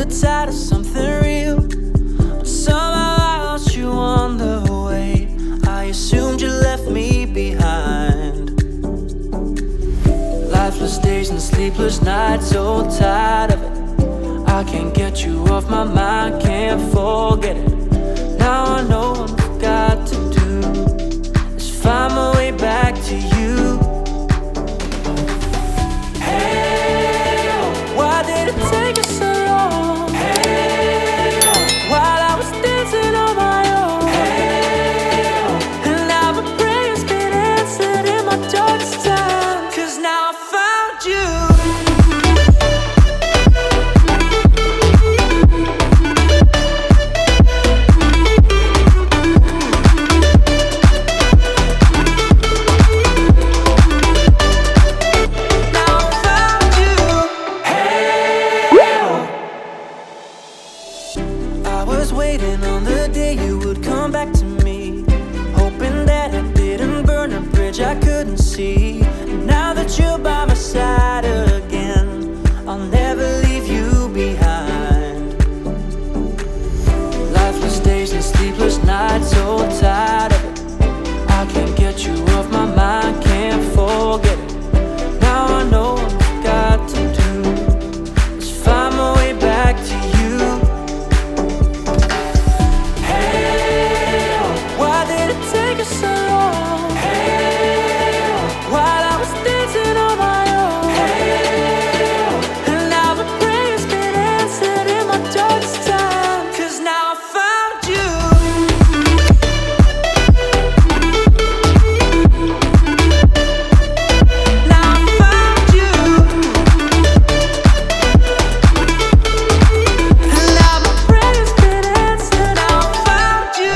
the tide of something real, but somehow I lost you on the way. I assumed you left me behind. Lifeless days and sleepless nights, so tired of it. I can't get you off my mind, can't forget it. Now I know what I've got to do is find my way back to you. Hey, why did it take us so long? Hey, while I was dancing on my own. Hey, and now my prayers get answered in my darkest time. 'Cause now I found you. Waiting on the day you would come back to me, hoping that I didn't burn a bridge I couldn't see. And now that you're by my side again, I'll never leave you behind. Lifeless days and sleepless nights, so tired of it. I can't get you off my mind, can't forget it. Now I know what I've got to do is find my way back to you. Take us so long. Hey, while I was dancing on my own. Hey, and now my prayers get answered in my darkest time. 'Cause now I found you. Now I found you. And now my prayers get answered. Now I found you.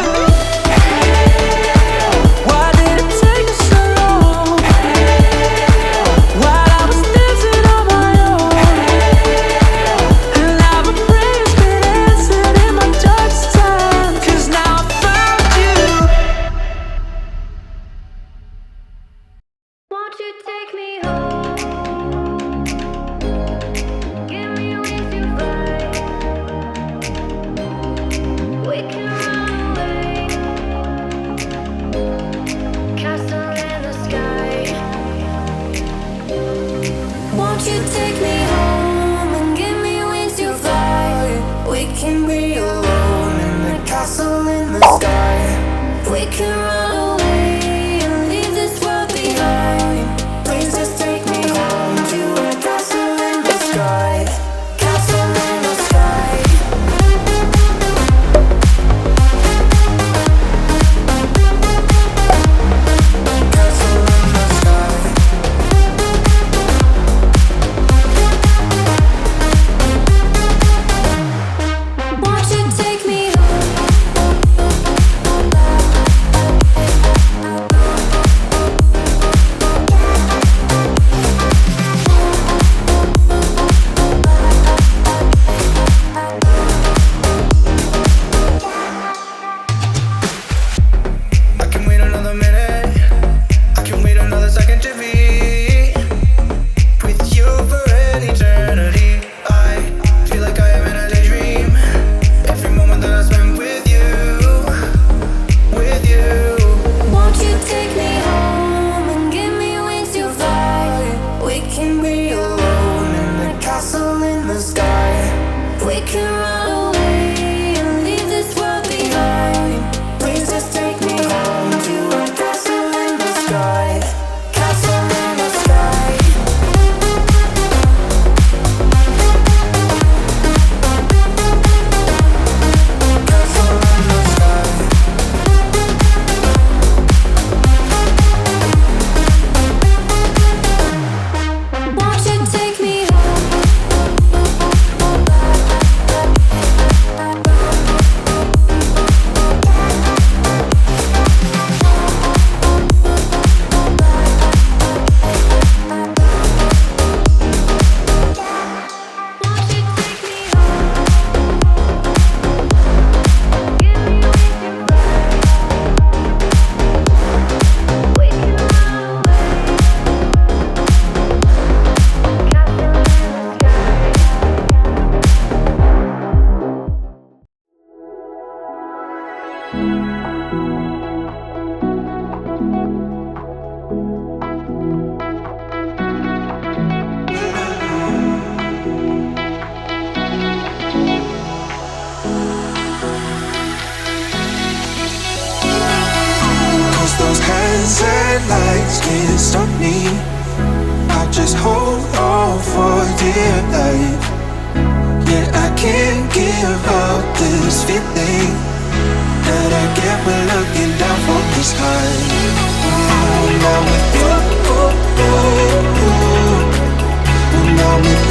red lights can't stop me. I'll just hold on for dear life. Yeah, I can't give up this feeling that I get when looking down from the sky. When I'm with you, when I'm with